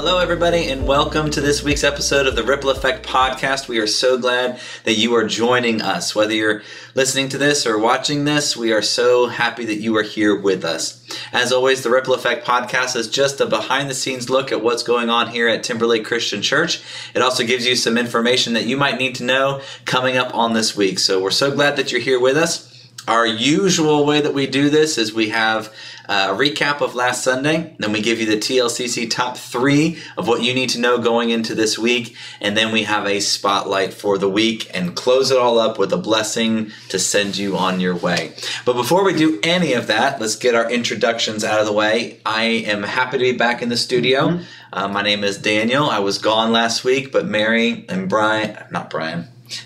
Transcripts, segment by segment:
Hello, everybody, and welcome to this week's episode of the Ripple Effect Podcast. We are so glad that you are joining us. Whether you're listening to this or watching this, we are so happy that you are here with us. As always, the Ripple Effect Podcast is just a behind-the-scenes look at what's going on here at Timberlake Christian Church. It also gives you some information that you might need to know coming up on this week. So we're so glad that you're here with us. Our usual way that we do this is we have a recap of last Sunday, then we give you the TLCC top 3 of what you need to know going into this week, and then we have a spotlight for the week and close it all up with a blessing to send you on your way. But before we do any of that, let's get our introductions out of the way. I am happy to be back in the studio. My name is Daniel. I was gone last week, but Mary and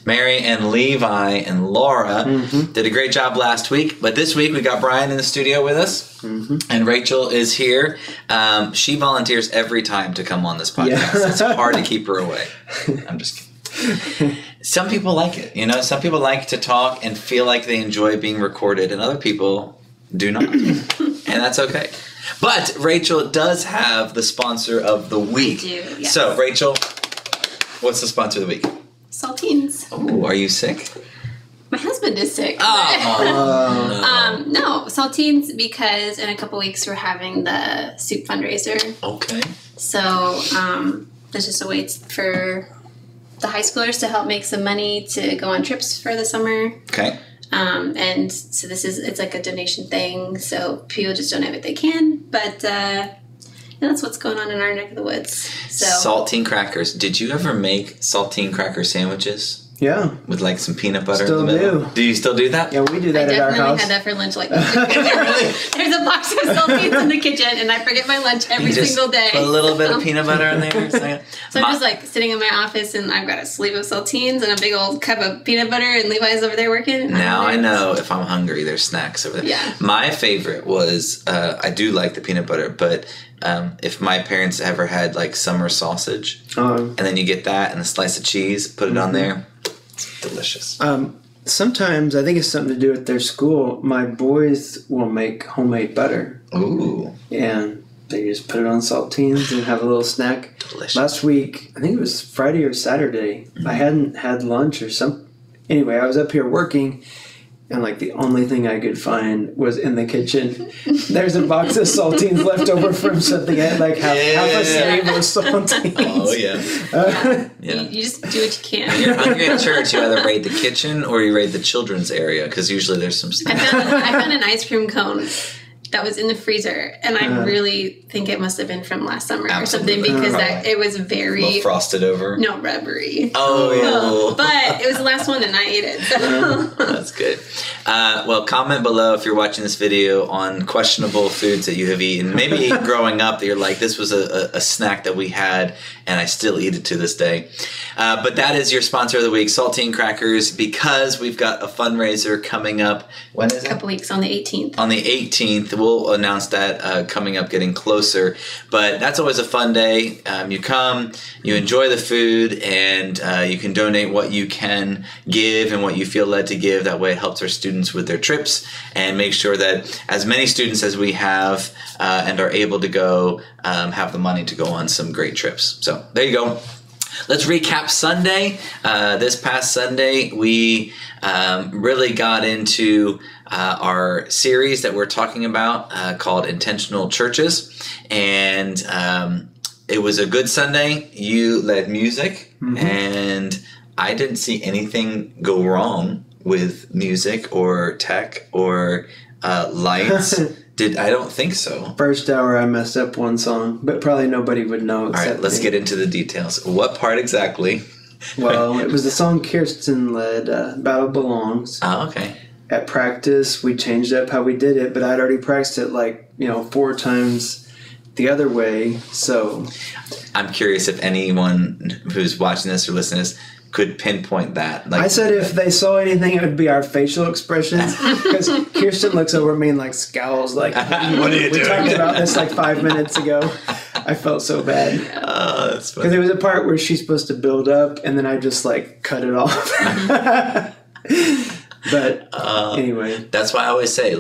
Mary and Levi and Laura did a great job last week. But this week we got Brian in the studio with us, and Rachel is here. She volunteers every time to come on this podcast. Yeah. It's hard to keep her away. I'm just kidding. Some people like it. Some people like to talk and feel like they enjoy being recorded, and other people do not. And that's okay. But Rachel does have the sponsor of the week. I do, yes. So, Rachel, what's the sponsor of the week? Saltines. Oh, are you sick? My husband is sick. Oh, no, saltines because in a couple weeks we're having the soup fundraiser. Okay. So there's just a way for the high schoolers to help make some money to go on trips for the summer. Okay. And so it's like a donation thing. So people just donate what they can, but that's what's going on in our neck of the woods. So Saltine crackers. Did you ever make saltine cracker sandwiches? Yeah. With like some peanut butter Still in the middle? do. Do you still do that? Yeah, we do that at our house. I definitely had that for lunch. There's a box of saltines in the kitchen, and I forget my lunch every single day. Put a little bit of peanut butter in there. So I'm just like sitting in my office, and I've got a sleeve of saltines and a big old cup of peanut butter, and Levi's over there working. Now I know if I'm hungry, there's snacks over there. Yeah. My favorite was, I do like the peanut butter, but if my parents ever had like summer sausage, and then you get that and a slice of cheese, put it on there, it's delicious. Sometimes, I think it's something to do with their school, my boys will make homemade butter. Ooh. And they just put it on saltines and have a little snack. Delicious. Last week, I think it was Friday or Saturday, I hadn't had lunch or something. Anyway, I was up here working, and like the only thing I could find was in the kitchen. There's a box of saltines left over from something. I had like half a sleeve of saltines. Oh, yeah. Yeah. You just do what you can. When you're hungry at church, you either raid the kitchen or you raid the children's area, because usually there's some snacks. I found an ice cream cone that was in the freezer, and I really think it must have been from last summer or something, because it was very frosted over. No, rubbery. Oh, but it was the last one, and I ate it. So. That's good. Well, comment below if you're watching this video on questionable foods that you have eaten. Maybe growing up that you're like, this was a snack that we had, and I still eat it to this day. But that is your sponsor of the week, Saltine Crackers, because we've got a fundraiser coming up. When is it? A couple weeks, on the 18th. On the 18th. We'll announce that coming up, getting closer. But that's always a fun day. You come, you enjoy the food, and you can donate what you can give and what you feel led to give. That way it helps our students with their trips, and make sure that as many students as we have and are able to go have the money to go on some great trips. So there you go. Let's recap Sunday. This past Sunday, we really got into our series that we're talking about called Intentional Churches. And it was a good Sunday. You led music, and I didn't see anything go wrong with music or tech or lights. I don't think so. First hour I messed up one song, but probably nobody would know. All right, let's get into the details. What part exactly? Well, it was the song Kirsten led, Battle Belongs. Oh, okay. At practice, we changed up how we did it, but I'd already practiced it 4 times the other way, so... I'm curious if anyone who's watching this or listening to this could pinpoint that. I said if they saw anything, it would be our facial expressions, because Kirsten looks over at me and scowls what are you doing? We talked about this 5 minutes ago. I felt so bad. Oh, that's funny. Because there was a part where she's supposed to build up, and then I just cut it off. But anyway. That's why I always say,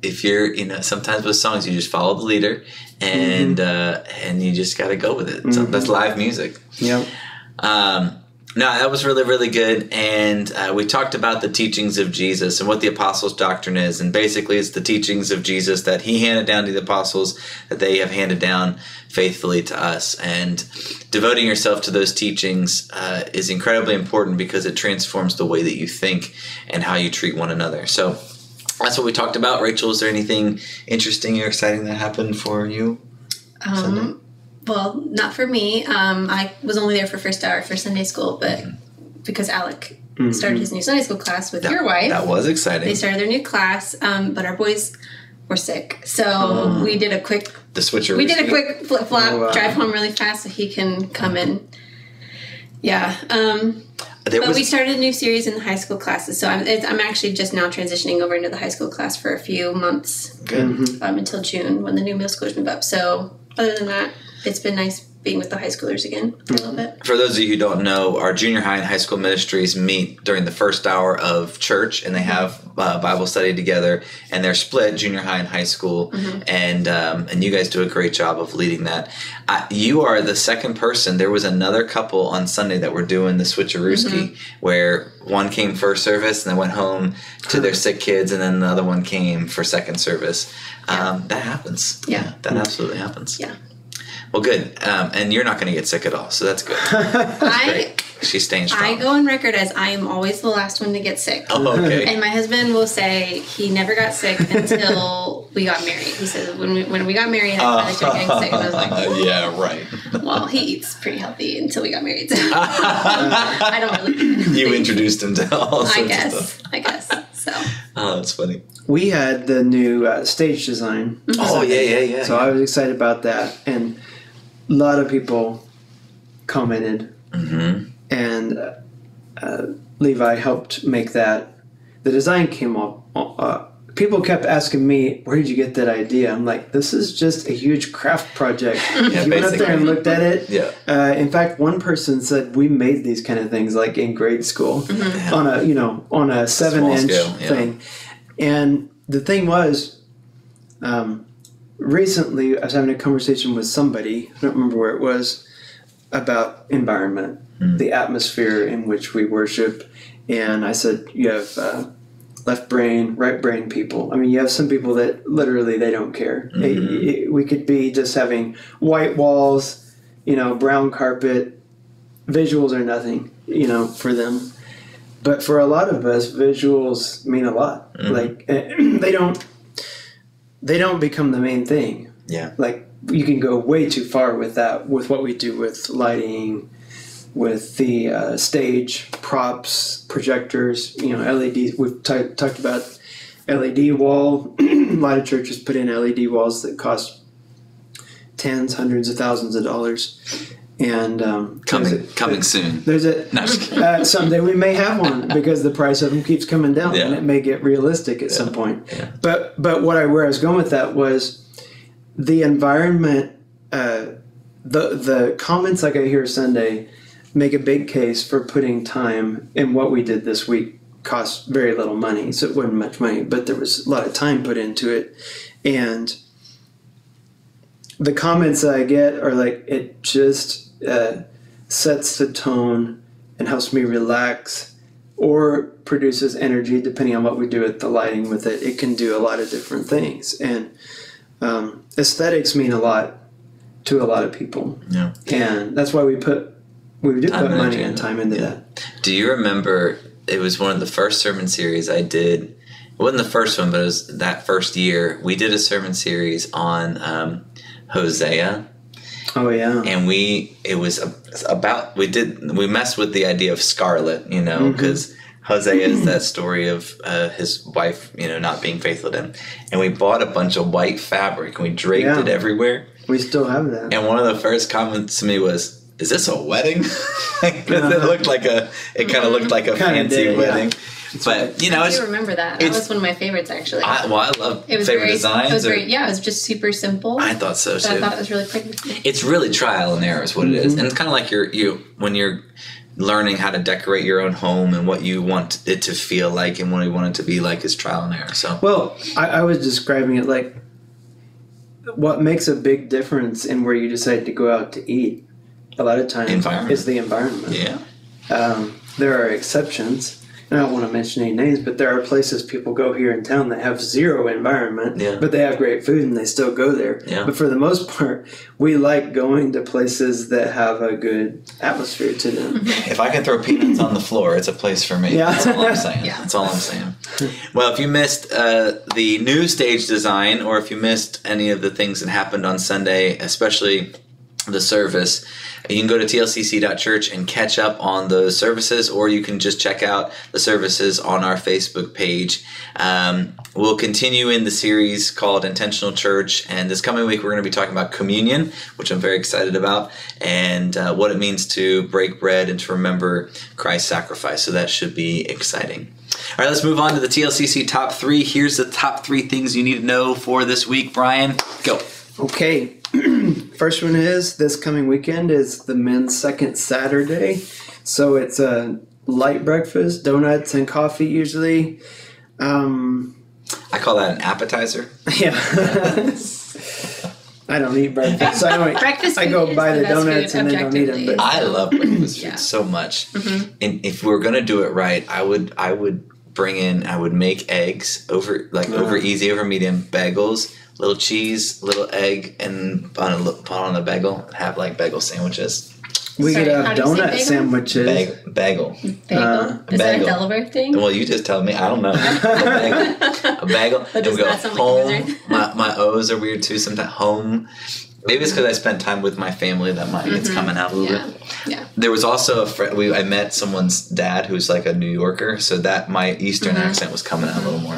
if you're, sometimes with songs you just follow the leader, and you just got to go with it. So that's live music. Yep. No, that was really, really good. And we talked about the teachings of Jesus and what the apostles' doctrine is. And basically, it's the teachings of Jesus that he handed down to the apostles, that they have handed down faithfully to us. And devoting yourself to those teachings is incredibly important because it transforms the way that you think and how you treat one another. So that's what we talked about. Rachel, is there anything interesting or exciting that happened for you Sunday? Well, not for me. I was only there for first hour for Sunday school, but because Alec started his new Sunday school class with your wife. That was exciting. They started their new class, but our boys were sick. So we did a quick... The switcheroo. We did a quick flip-flop, drive home really fast so he can come in. Yeah. But we started a new series in the high school classes, so I'm actually just now transitioning over into the high school class for a few months. Good. Until June when the new middle schoolers move up. So other than that, it's been nice being with the high schoolers again for a little bit. For those of you who don't know, our junior high and high school ministries meet during the first hour of church, and they have Bible study together, and they're split, junior high and high school, and you guys do a great job of leading that. You are the second person. There was another couple on Sunday that were doing the switcherooski, where one came first service and then went home to their sick kids, and then the other one came for second service. That happens. Yeah. That absolutely happens. Yeah. Well, good. And you're not going to get sick at all, so that's good. Great. She's staying strong. I go on record as I am always the last one to get sick. Oh, okay. And my husband will say he never got sick until we got married. He says when we got married, I finally started getting sick. And I was like, yeah, right. Well, he eats pretty healthy until we got married. So I don't really. You introduced him to all sorts of stuff. I guess. So. Oh, that's funny. We had the new stage design. Oh, yeah. So I was excited about that. And a lot of people commented. And Levi helped make that. The design came up. People kept asking me, where did you get that idea? I'm like, this is just a huge craft project. You went up there and looked at it. Yeah. In fact, one person said we made these kind of things like in grade school on a 7-inch thing. And the thing was, recently I was having a conversation with somebody, I don't remember where it was, about environment, the atmosphere in which we worship. And I said, you have left brain, right brain people. I mean, you have some people that literally they don't care. We could be just having white walls, brown carpet, visuals are nothing, for them. But for a lot of us, visuals mean a lot. Like they don't become the main thing. Yeah. Like you can go way too far with that, with what we do with lighting, with the stage props, projectors, LEDs. We've talked about LED wall. A lot of churches put in LED walls that cost tens, hundreds of thousands of dollars. And coming soon. There's someday we may have one because the price of them keeps coming down, and it may get realistic at some point. Yeah. But where I was going with that was the environment. The comments like I hear Sunday make a big case for putting time in what we did this week. Cost very little money, so it wasn't much money, but there was a lot of time put into it, and the comments I get are like, it just sets the tone and helps me relax, or produces energy depending on what we do with the lighting with it. It can do a lot of different things, and aesthetics mean a lot to a lot of people. Yeah, and that's why we do put money and time into that. Do you remember? It was one of the first sermon series I did. It wasn't the first one, but it was that first year. We did a sermon series on Hosea. Oh yeah. And we messed with the idea of scarlet, because Hosea is that story of his wife, not being faithful to him. And we bought a bunch of white fabric and we draped it everywhere. We still have that. And one of the first comments to me was, "Is this a wedding?" Because it kind of looked like a fancy wedding. Yeah. But you know, I do remember that. That was one of my favorites, actually. I love favorite designs. It was it was just super simple. I thought so too. I thought it was really quick. It's really trial and error is what it is, and it's kind of like when you're learning how to decorate your own home and what you want it to feel like and what you want it to be like is trial and error. So, well, I was describing it like what makes a big difference in where you decide to go out to eat. A lot of times is the environment. Yeah. There are exceptions. I don't want to mention any names, but there are places people go here in town that have zero environment, but they have great food and they still go there. Yeah. But for the most part, we like going to places that have a good atmosphere to them. If I can throw peanuts on the floor, it's a place for me. Yeah. That's all I'm saying. That's all I'm saying. Well, if you missed the new stage design, or if you missed any of the things that happened on Sunday, especially the service, you can go to tlcc.church and catch up on those services, or you can just check out the services on our Facebook page. We'll continue in the series called Intentional Church, and this coming week we're going to be talking about communion, which I'm very excited about, and what it means to break bread and to remember Christ's sacrifice. So that should be exciting. All right, let's move on to the TLCC top 3. Here's the top 3 things you need to know for this week. Brian, go. Okay. First one is this coming weekend is the men's second Saturday. So it's a light breakfast, donuts and coffee usually. I call that an appetizer. Yeah. I don't eat breakfast. So I go buy the donuts and then don't eat them. But I love breakfast food so much. Mm-hmm. And if we're going to do it right, I would make eggs over medium, bagels, little cheese, little egg, and put on a bagel and have like bagel sandwiches. We could have donut sandwiches. Bagel. Bagel? Is that a Delaware thing? Well, you just tell me. I don't know. A bagel. But and we go home. Like my O's are weird too sometimes. Home. Maybe it's because I spent time with my family that it's coming out a little bit. Yeah. There was also a friend. I met someone's dad who's like a New Yorker, so that my Eastern accent was coming out a little more.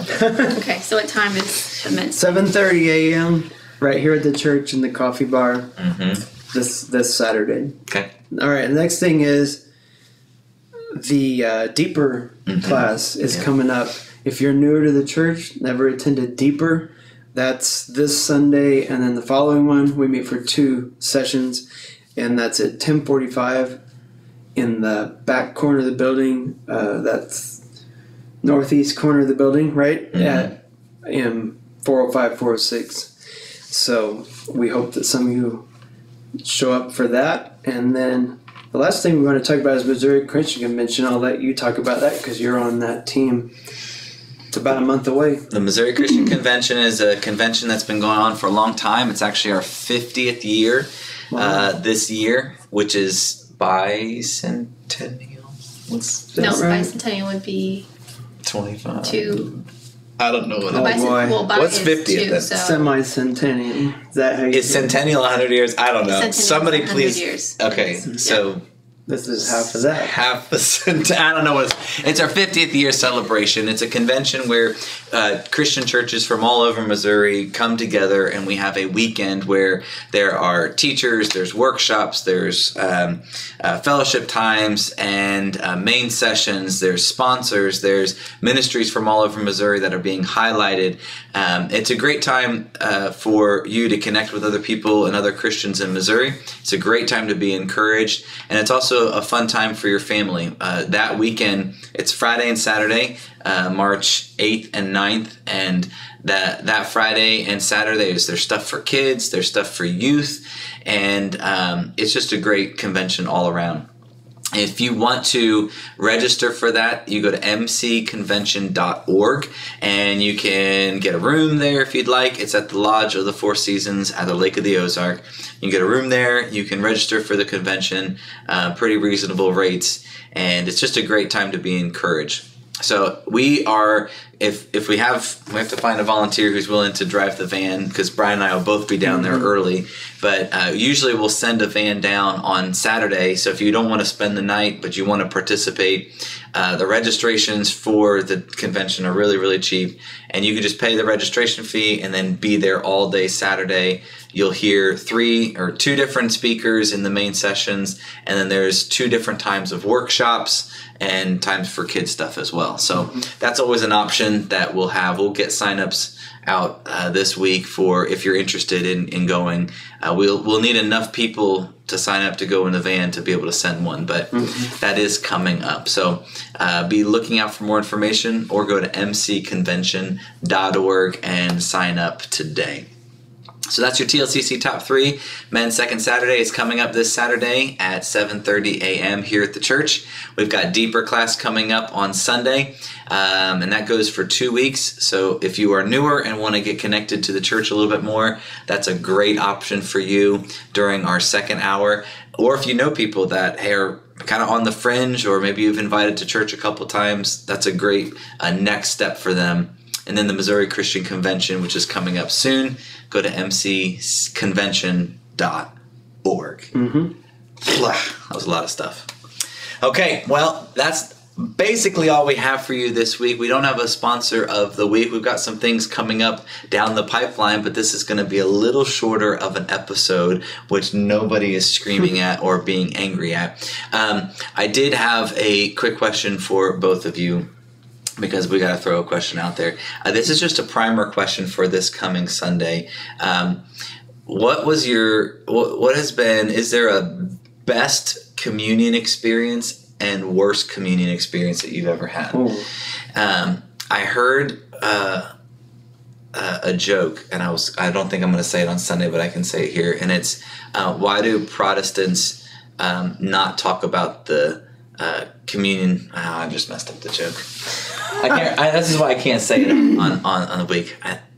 Okay, so what time is it meant? 7:30 a.m. right here at the church in the coffee bar. This Saturday. Okay. All right. The next thing is the Deeper class is coming up. If you're new to the church, never attended Deeper, that's this Sunday, and then the following one we meet for 2 sessions, and that's at 10:45 in the back corner of the building. That's northeast corner of the building, right at 405, 406. So we hope that some of you show up for that. And then the last thing we want to talk about is Missouri Christian Convention. I'll let you talk about that because you're on that team. It's about a month away. The Missouri Christian Convention is a convention that's been going on for a long time. It's actually our 50th year this year, which is bicentennial. Bicentennial would be 25. 2. I don't know what what's 50th then? Semi-centennial. Is that how you Is centennial 100 years? I don't know. Somebody please. Years. Okay, so this is half of that. Half the I don't know what it's our 50th year celebration. It's a convention where Christian churches from all over Missouri come together, and we have a weekend where there are teachers, there's workshops, there's fellowship times, and main sessions. There's sponsors, there's ministries from all over Missouri that are being highlighted. It's a great time for you to connect with other people and other Christians in Missouri. It's a great time to be encouraged, and it's also a fun time for your family. That weekend, it's Friday and Saturday, March 8th and 9th, and that Friday and Saturday there's stuff for kids, there's stuff for youth, and it's just a great convention all around. If you want to register for that, you go to mcconvention.org, and you can get a room there if you'd like. It's at the Lodge of the Four Seasons at the Lake of the Ozark. You can get a room there. You can register for the convention, pretty reasonable rates, and it's just a great time to be encouraged. So we are if we have to find a volunteer who's willing to drive the van, because Brian and I will both be down there early. But usually we'll send a van down on Saturday. So if you don't want to spend the night, but you want to participate, the registrations for the convention are really, really cheap. And you can just pay the registration fee and then be there all day Saturday. You'll hear 2 different speakers in the main sessions. And then there's 2 different times of workshops and times for kids stuff as well. So that's always an option that we'll have. We'll get signups out this week for if you're interested in going. We'll need enough people to sign up to go in the van to be able to send one, but that is coming up. So be looking out for more information, or go to mcconvention.org and sign up today. So that's your TLCC Top 3. Men's Second Saturday is coming up this Saturday at 7:30 a.m. here at the church. We've got Deeper class coming up on Sunday, and that goes for 2 weeks. So if you are newer and want to get connected to the church a little bit more, that's a great option for you during our second hour. Or if you know people that are kind of on the fringe, or maybe you've invited to church a couple times, that's a great next step for them. And then the Missouri Christian Convention, which is coming up soon. Go to mcconvention.org. That was a lot of stuff. Okay, well, that's basically all we have for you this week. We don't have a sponsor of the week. We've got some things coming up down the pipeline, but this is going to be a little shorter of an episode, which nobody is screaming at or being angry at. I did have a quick question for both of you, because we got to throw a question out there. This is just a primer question for this coming Sunday. Is there a best communion experience and worst communion experience that you've ever had? I heard a joke, and I don't think I'm going to say it on Sunday, but I can say it here. And it's, why do Protestants not talk about the communion? I just messed up the joke. This is why I can't say it on the week.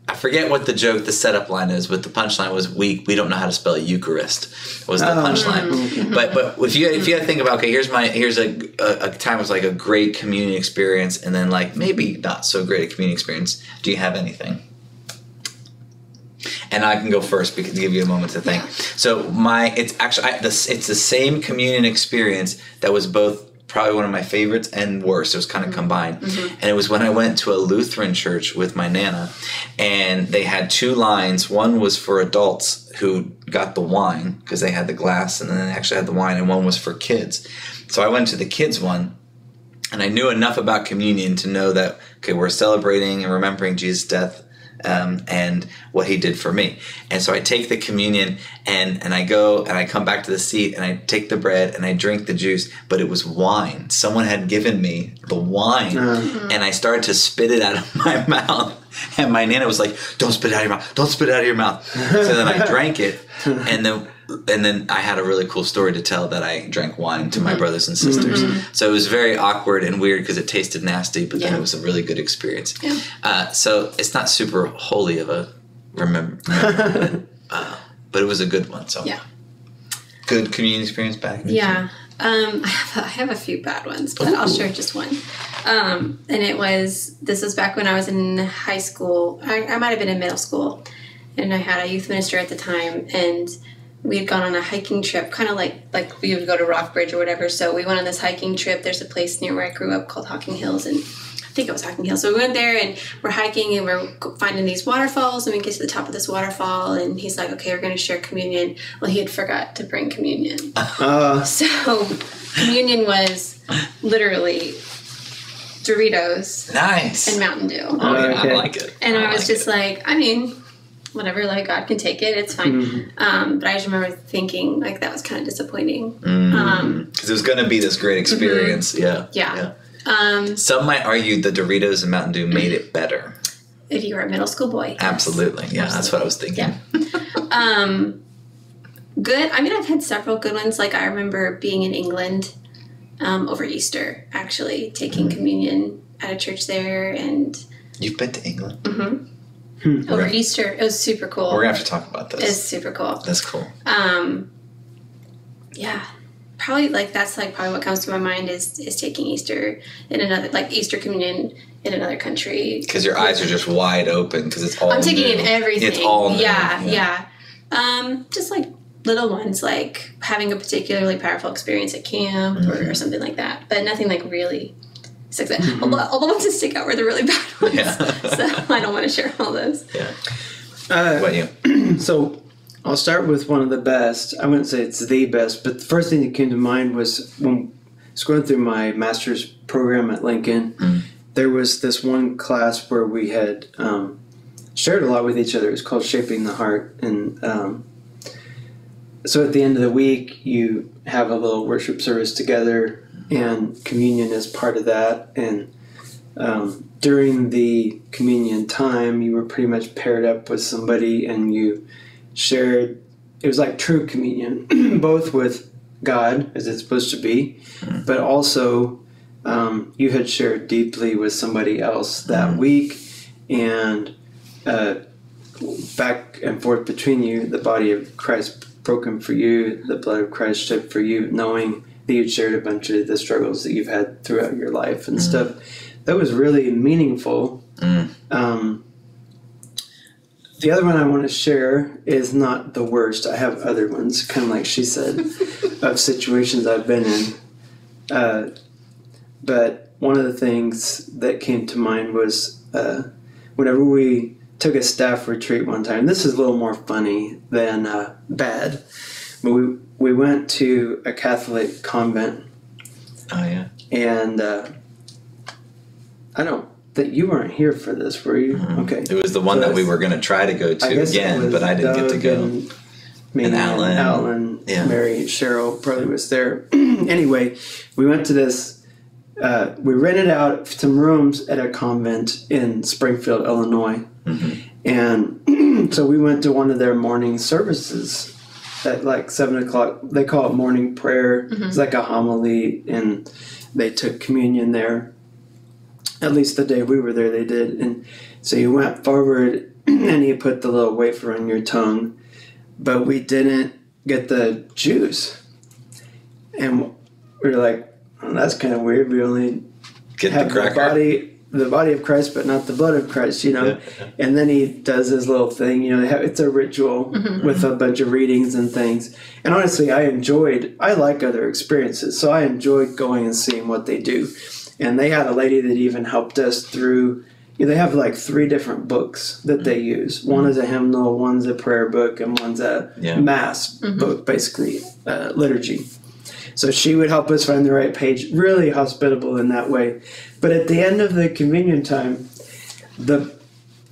I forget what the setup line is, but the punchline was we don't know how to spell Eucharist was the punchline. But if you had to think about, okay, here's a time was like a great communion experience, and then like maybe not so great a communion experience. Do you have anything? And I can go first because to give you a moment to think. So it's the same communion experience that was both probably one of my favorites and worst. It was kind of combined. And it was when I went to a Lutheran church with my Nana, and they had 2 lines. One was for adults who got the wine because they had the glass, and then they actually had the wine, and one was for kids. So I went to the kids one, and I knew enough about communion to know that, okay, we're celebrating and remembering Jesus' death and what he did for me. And so I take the communion and I go and I come back to the seat and I take the bread and I drink the juice, but it was wine. Someone had given me the wine and I started to spit it out of my mouth. And my Nana was like, don't spit it out of your mouth. Don't spit it out of your mouth. So then I drank it, and then I had a really cool story to tell that I drank wine to my brothers and sisters. So it was very awkward and weird because it tasted nasty, but then it was a really good experience. So it's not super holy of a remember, but it was a good one. So good communion experience back. I have a few bad ones, but I'll share just one. And this was back when I was in high school. I might have been in middle school, and I had a youth minister at the time, and we had gone on a hiking trip, kind of like we would go to Rockbridge or whatever. So we went on this hiking trip. There's a place near where I grew up called Hocking Hills, and I think it was Hocking Hills. So we went there, and we're hiking, and we're finding these waterfalls, and we get to the top of this waterfall, and he's like, okay, we're going to share communion. Well, he had forgot to bring communion. So communion was literally Doritos and Mountain Dew. I like it. And I was just like, I mean, whatever, like, God can take it, it's fine. But I just remember thinking, like, that was kind of disappointing. Because it was going to be this great experience. Yeah. Some might argue the Doritos and Mountain Dew made it better. If you were a middle school boy. Yes. Absolutely. Yeah, that's what I was thinking. Yeah. Good. I mean, I've had several good ones. Like, I remember being in England over Easter, actually, taking communion at a church there. And you've been to England? Over Easter. It was super cool. We're going to have to talk about this. It's super cool. That's cool. Yeah. probably that's probably what comes to my mind is taking Easter in another, Easter communion in another country. Because your eyes are just wide open because it's all I'm taking new. in everything. It's all new. Yeah. Just little ones, like having a particularly powerful experience at camp or something like that. But nothing really sticks out. All the ones that stick out were the really bad ones. Yeah. So I don't want to share all those. Yeah. What about you? So I'll start with one of the best. I wouldn't say it's the best, but the first thing that came to mind was when I was going through my master's program at Lincoln, there was this one class where we had shared a lot with each other. It was called Shaping the Heart. And so at the end of the week, you have a little worship service together, and communion is part of that. And during the communion time, you were pretty much paired up with somebody, and you shared. It was like true communion, both with God, as it's supposed to be, but also you had shared deeply with somebody else that week, and back and forth between you, the body of Christ broken for you, the blood of Christ shed for you, knowing that you'd shared a bunch of the struggles that you've had throughout your life and stuff. That was really meaningful. The other one I want to share is not the worst. I have other ones, kind of like she said, of situations I've been in. But one of the things that came to mind was whenever we took a staff retreat one time. This is a little more funny than bad. But we went to a Catholic convent. Oh, yeah. And I don't think you weren't here for this, were you? Okay. It was the one that we were going to try to go to again, but I didn't get to go. And Alan, Mary, Cheryl probably was there. Anyway, we went to this. We rented out some rooms at a convent in Springfield, Illinois. And so we went to one of their morning services at 7 o'clock. They call it morning prayer. It's like a homily, and they took communion there. At least the day we were there, they did. And so you went forward, and you put the little wafer on your tongue, but we didn't get the juice. And we were like, well, that's kind of weird. We only have the body of Christ, but not the blood of Christ, Yeah. And then he does his little thing, it's a ritual with a bunch of readings and things. And honestly, I like other experiences, so I enjoyed going and seeing what they do. And they had a lady that even helped us through, they have 3 different books that they use. One is a hymnal, one's a prayer book, and one's a mass book, basically, liturgy. So she would help us find the right page, really hospitable in that way. But at the end of the communion time, the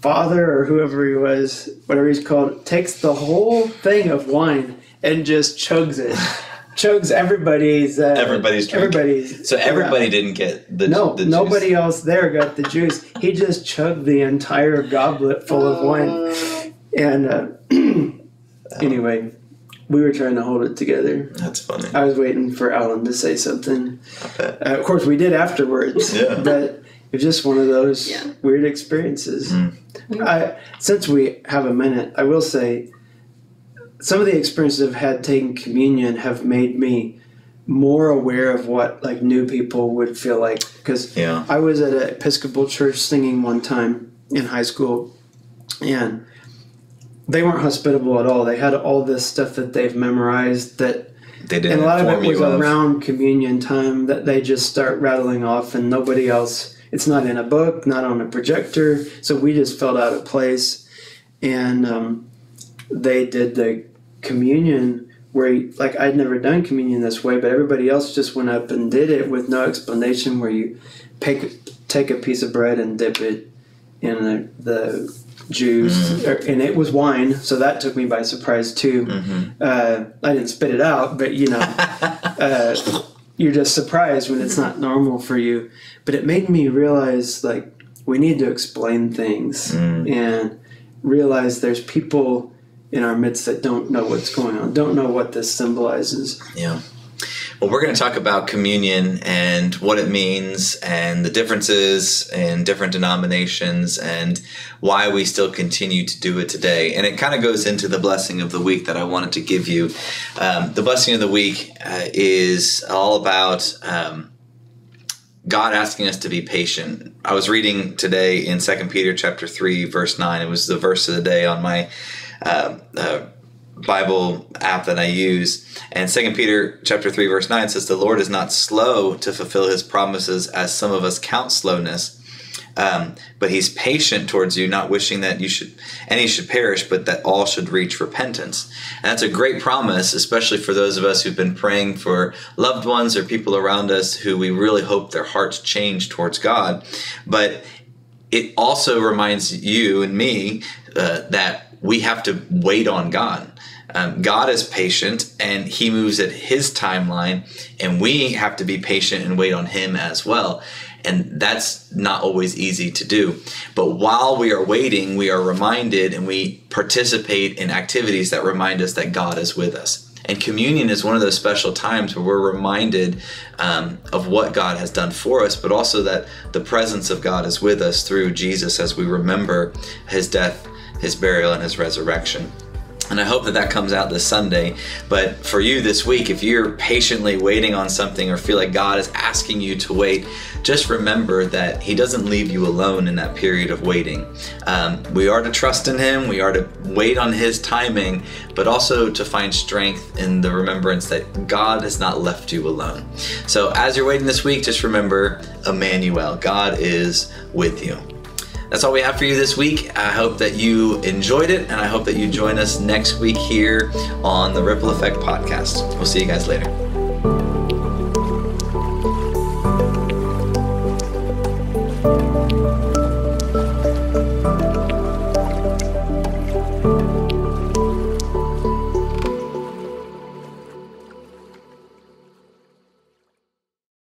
father or whoever he was, whatever he's called, takes the whole thing of wine and just chugs it. Chugs everybody's drink. So everybody didn't get the juice. Nobody else there got the juice. He just chugged the entire goblet full of wine. And anyway, we were trying to hold it together. That's funny. I was waiting for Alan to say something. Of course, we did afterwards. But it was just one of those weird experiences. Since we have a minute, I will say some of the experiences I've had taking communion have made me more aware of what new people would feel like. Because I was at an Episcopal church singing one time in high school, and they weren't hospitable at all. They had all this stuff that they've memorized that they didn't, and a lot of it was around communion time that they just start rattling off, and nobody else. It's not in a book, not on a projector, so we just felt out of place. And they did the communion where, I'd never done communion this way, but everybody else just went up and did it with no explanation, where you take a piece of bread and dip it in the juice, and it was wine, so that took me by surprise too. I didn't spit it out, but you're just surprised when it's not normal for you. But it made me realize we need to explain things and realize there's people in our midst that don't know what's going on, don't know what this symbolizes. Well, we're going to talk about communion and what it means and the differences in different denominations and why we still continue to do it today. And it kind of goes into the blessing of the week that I wanted to give you. The blessing of the week is all about God asking us to be patient. I was reading today in 2 Peter chapter 3, verse 9. It was the verse of the day on my Bible app that I use. And 2 Peter chapter 3, verse 9 says, "The Lord is not slow to fulfill his promises, as some of us count slowness, but he's patient towards you, not wishing that any should perish, but that all should reach repentance." And that's a great promise, especially for those of us who've been praying for loved ones or people around us who we really hope their hearts change towards God. But it also reminds you and me that we have to wait on God. God is patient and he moves at his timeline, and we have to be patient and wait on him as well. And that's not always easy to do. But while we are waiting, we are reminded and we participate in activities that remind us that God is with us. And communion is one of those special times where we're reminded of what God has done for us, but also that the presence of God is with us through Jesus as we remember his death, his burial, and his resurrection. And I hope that comes out this Sunday. But for you this week, if you're patiently waiting on something or feel like God is asking you to wait, just remember that he doesn't leave you alone in that period of waiting. We are to trust in him. We are to wait on his timing, but also to find strength in the remembrance that God has not left you alone. So as you're waiting this week, just remember Emmanuel. God is with you. That's all we have for you this week. I hope that you enjoyed it, and I hope that you join us next week here on the Ripple Effect Podcast. We'll see you guys later.